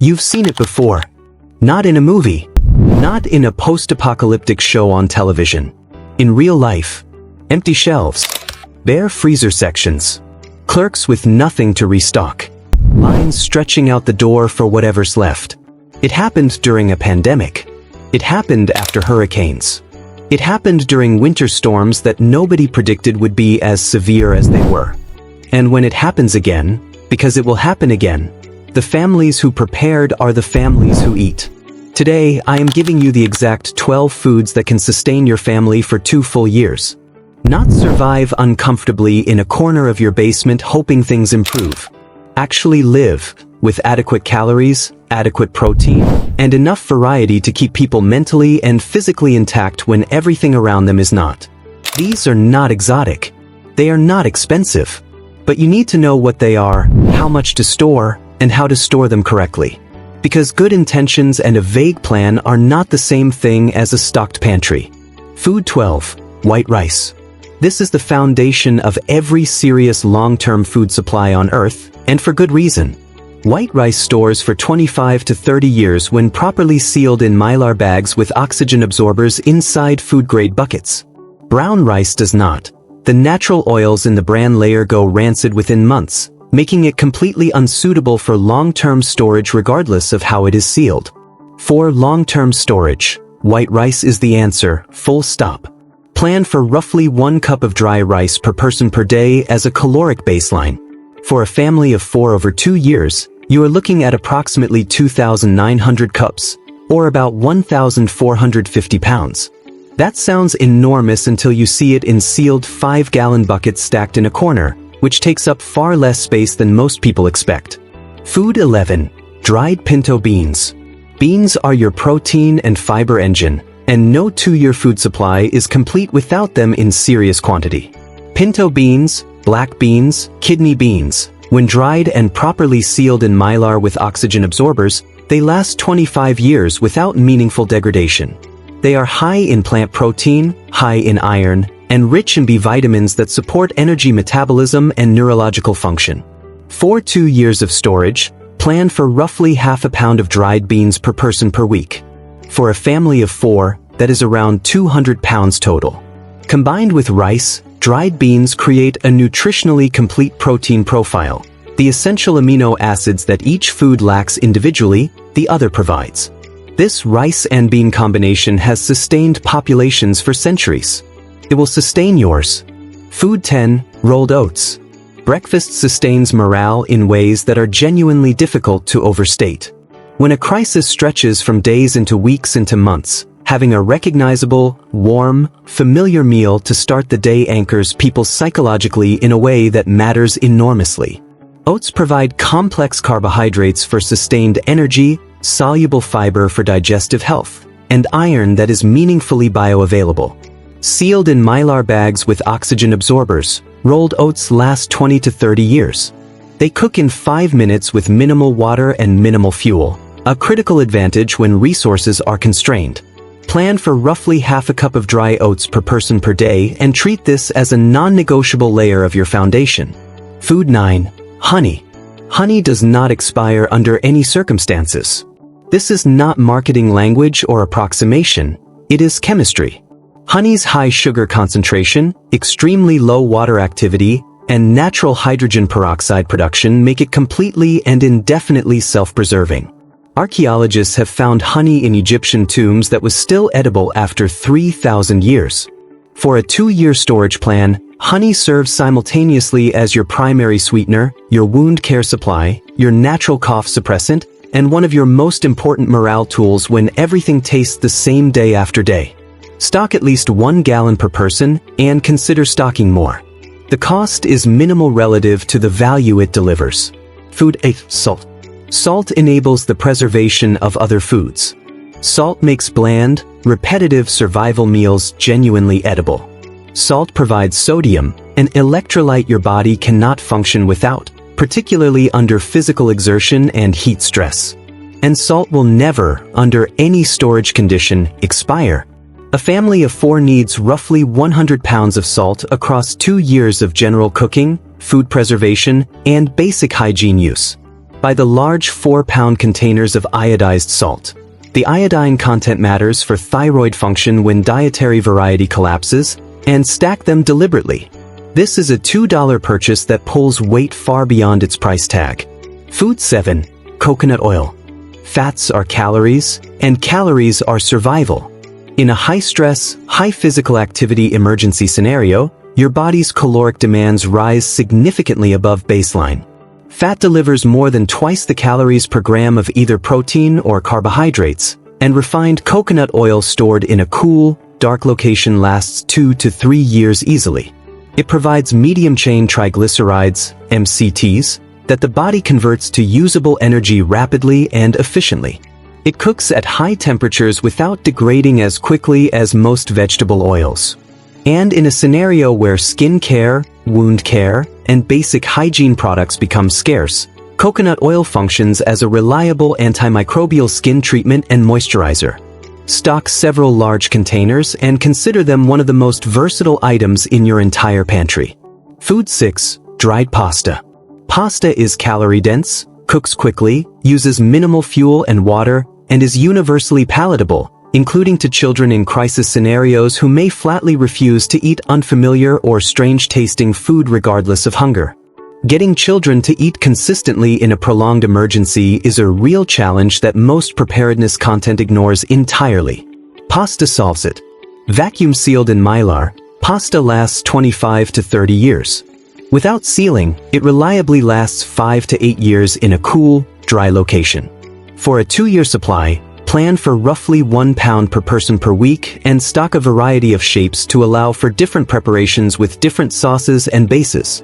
You've seen it before. Not in a movie. Not in a post-apocalyptic show on television. In real life. Empty shelves. Bare freezer sections. Clerks with nothing to restock. Lines stretching out the door for whatever's left. It happened during a pandemic. It happened after hurricanes. It happened during winter storms that nobody predicted would be as severe as they were. And when it happens again, because it will happen again, the families who prepared are the families who eat. Today, I am giving you the exact 12 foods that can sustain your family for 2 full years. Not survive uncomfortably in a corner of your basement hoping things improve. Actually live, with adequate calories, adequate protein, and enough variety to keep people mentally and physically intact when everything around them is not. These are not exotic. They are not expensive. But you need to know what they are, how much to store, and how to store them correctly. Because good intentions and a vague plan are not the same thing as a stocked pantry. Food 12. White rice. This is the foundation of every serious long-term food supply on Earth, and for good reason. White rice stores for 25 to 30 years when properly sealed in mylar bags with oxygen absorbers inside food-grade buckets. Brown rice does not. The natural oils in the bran layer go rancid within months, making it completely unsuitable for long-term storage regardless of how it is sealed. For long-term storage, white rice is the answer, full stop. Plan for roughly 1 cup of dry rice per person per day as a caloric baseline. For a family of 4 over 2 years, you are looking at approximately 2,900 cups, or about 1,450 pounds. That sounds enormous until you see it in sealed 5-gallon buckets stacked in a corner, which takes up far less space than most people expect. Food 11. Dried pinto beans. Beans are your protein and fiber engine, and no 2-year food supply is complete without them in serious quantity. Pinto beans, black beans, kidney beans, when dried and properly sealed in mylar with oxygen absorbers, they last 25 years without meaningful degradation. They are high in plant protein, high in iron, and rich in B vitamins that support energy metabolism and neurological function. For 2 years of storage, plan for roughly half a pound of dried beans per person per week. For a family of 4, that is around 200 pounds total. Combined with rice, dried beans create a nutritionally complete protein profile. The essential amino acids that each food lacks individually, the other provides. This rice and bean combination has sustained populations for centuries. It will sustain yours. Food 10. Rolled oats. Breakfast sustains morale in ways that are genuinely difficult to overstate. When a crisis stretches from days into weeks into months, having a recognizable, warm, familiar meal to start the day anchors people psychologically in a way that matters enormously. Oats provide complex carbohydrates for sustained energy, soluble fiber for digestive health, and iron that is meaningfully bioavailable. Sealed in mylar bags with oxygen absorbers, rolled oats last 20 to 30 years. They cook in 5 minutes with minimal water and minimal fuel, a critical advantage when resources are constrained. Plan for roughly half a cup of dry oats per person per day and treat this as a non-negotiable layer of your foundation. Food 9. Honey. Honey does not expire under any circumstances. This is not marketing language or approximation, it is chemistry. Honey's high sugar concentration, extremely low water activity, and natural hydrogen peroxide production make it completely and indefinitely self-preserving. Archaeologists have found honey in Egyptian tombs that was still edible after 3,000 years. For a 2-year storage plan, honey serves simultaneously as your primary sweetener, your wound care supply, your natural cough suppressant, and one of your most important morale tools when everything tastes the same day after day. Stock at least 1 gallon per person, and consider stocking more. The cost is minimal relative to the value it delivers. Food 8. Salt. Salt enables the preservation of other foods. Salt makes bland, repetitive survival meals genuinely edible. Salt provides sodium, an electrolyte your body cannot function without, particularly under physical exertion and heat stress. And salt will never, under any storage condition, expire. A family of 4 needs roughly 100 pounds of salt across 2 years of general cooking, food preservation, and basic hygiene use. by the large 4-pound containers of iodized salt. The iodine content matters for thyroid function when dietary variety collapses, and stack them deliberately. This is a $2 purchase that pulls weight far beyond its price tag. Food 7. Coconut oil. Fats are calories, and calories are survival. In a high-stress, high-physical activity emergency scenario, your body's caloric demands rise significantly above baseline. Fat delivers more than twice the calories per gram of either protein or carbohydrates, and refined coconut oil stored in a cool, dark location lasts 2 to 3 years easily. It provides medium-chain triglycerides, MCTs, that the body converts to usable energy rapidly and efficiently. It cooks at high temperatures without degrading as quickly as most vegetable oils. And in a scenario where skin care, wound care, and basic hygiene products become scarce, coconut oil functions as a reliable antimicrobial skin treatment and moisturizer. Stock several large containers and consider them one of the most versatile items in your entire pantry. Food 6. Dried pasta. Pasta is calorie-dense, cooks quickly, uses minimal fuel and water, and is universally palatable, including to children in crisis scenarios who may flatly refuse to eat unfamiliar or strange-tasting food regardless of hunger. Getting children to eat consistently in a prolonged emergency is a real challenge that most preparedness content ignores entirely. Pasta solves it. Vacuum-sealed in Mylar, pasta lasts 25 to 30 years. Without sealing, it reliably lasts 5 to 8 years in a cool, dry location. For a 2-year supply, plan for roughly 1 pound per person per week and stock a variety of shapes to allow for different preparations with different sauces and bases.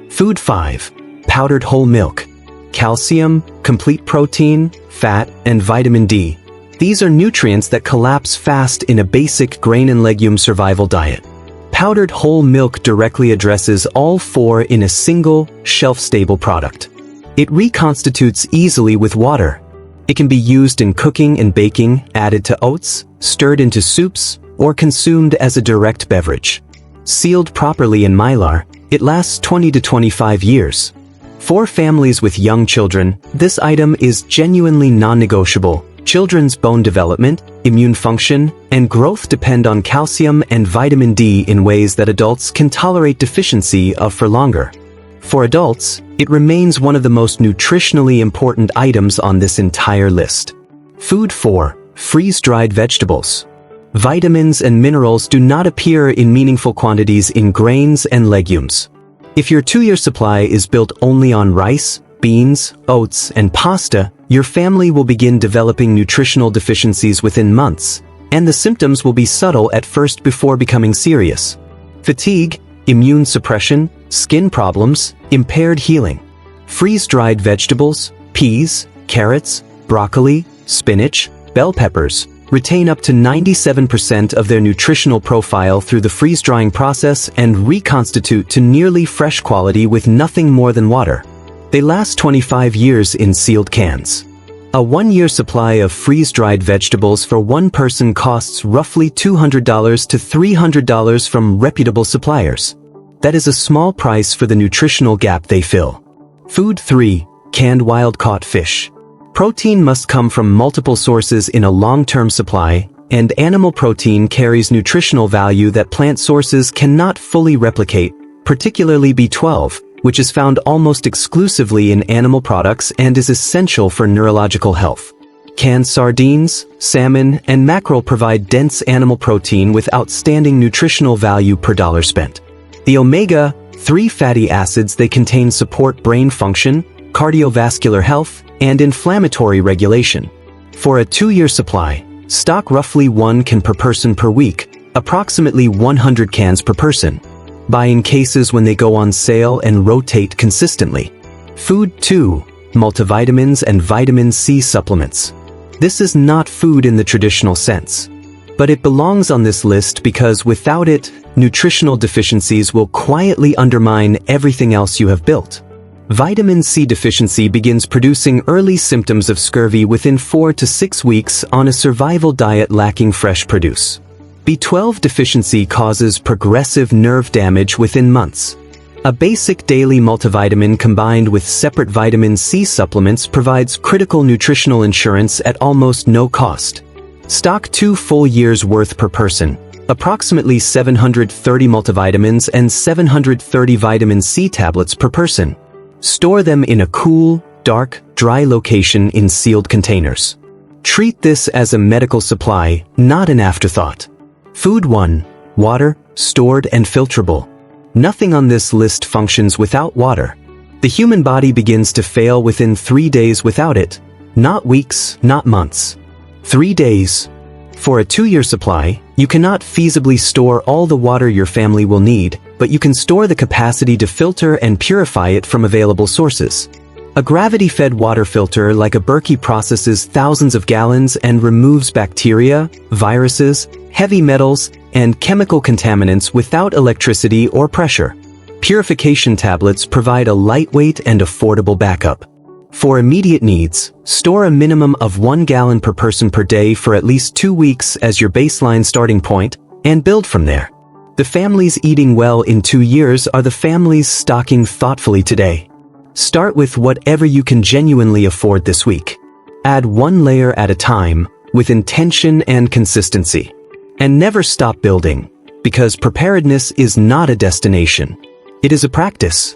Food 5. Powdered whole milk. Calcium, complete protein, fat, and vitamin D. These are nutrients that collapse fast in a basic grain and legume survival diet. Powdered whole milk directly addresses all 4 in a single, shelf-stable product. It reconstitutes easily with water. It can be used in cooking and baking, added to oats, stirred into soups, or consumed as a direct beverage. Sealed properly in Mylar, it lasts 20 to 25 years. For families with young children, this item is genuinely non-negotiable. Children's bone development, immune function, and growth depend on calcium and vitamin D in ways that adults can tolerate deficiency of for longer. For adults, it remains one of the most nutritionally important items on this entire list. Food 4. Freeze-dried vegetables. Vitamins and minerals do not appear in meaningful quantities in grains and legumes. If your 2-year supply is built only on rice, beans, oats, and pasta, your family will begin developing nutritional deficiencies within months, and the symptoms will be subtle at first before becoming serious. Fatigue, immune suppression, skin problems, impaired healing. Freeze-dried vegetables, peas, carrots, broccoli, spinach, bell peppers, retain up to 97% of their nutritional profile through the freeze-drying process and reconstitute to nearly fresh quality with nothing more than water. They last 25 years in sealed cans. A 1-year supply of freeze-dried vegetables for one person costs roughly $200 to $300 from reputable suppliers. That is a small price for the nutritional gap they fill. Food 3. Canned wild-caught fish. Protein must come from multiple sources in a long-term supply, and animal protein carries nutritional value that plant sources cannot fully replicate, particularly B12, which is found almost exclusively in animal products and is essential for neurological health. Canned sardines, salmon, and mackerel provide dense animal protein with outstanding nutritional value per dollar spent. The omega-3 fatty acids they contain support brain function, cardiovascular health, and inflammatory regulation. For a 2-year supply, stock roughly 1 can per person per week, approximately 100 cans per person. Buy in cases when they go on sale and rotate consistently. Food 2. Multivitamins and vitamin C supplements. This is not food in the traditional sense, but it belongs on this list because without it, nutritional deficiencies will quietly undermine everything else you have built. Vitamin C deficiency begins producing early symptoms of scurvy within 4 to 6 weeks on a survival diet lacking fresh produce. B12 deficiency causes progressive nerve damage within months. A basic daily multivitamin combined with separate vitamin C supplements provides critical nutritional insurance at almost no cost. Stock 2 full years' worth per person, approximately 730 multivitamins and 730 vitamin C tablets per person. Store them in a cool, dark, dry location in sealed containers. Treat this as a medical supply, not an afterthought. Food 1. Water, stored and filterable. Nothing on this list functions without water. The human body begins to fail within 3 days without it. Not weeks, not months. 3 days. For a 2-year supply, you cannot feasibly store all the water your family will need, but you can store the capacity to filter and purify it from available sources. A gravity-fed water filter like a Berkey processes thousands of gallons and removes bacteria, viruses, heavy metals, and chemical contaminants without electricity or pressure. Purification tablets provide a lightweight and affordable backup. For immediate needs, store a minimum of 1 gallon per person per day for at least 2 weeks as your baseline starting point, and build from there. The families eating well in 2 years are the families stocking thoughtfully today. Start with whatever you can genuinely afford this week. Add 1 layer at a time, with intention and consistency. And never stop building, because preparedness is not a destination. It is a practice.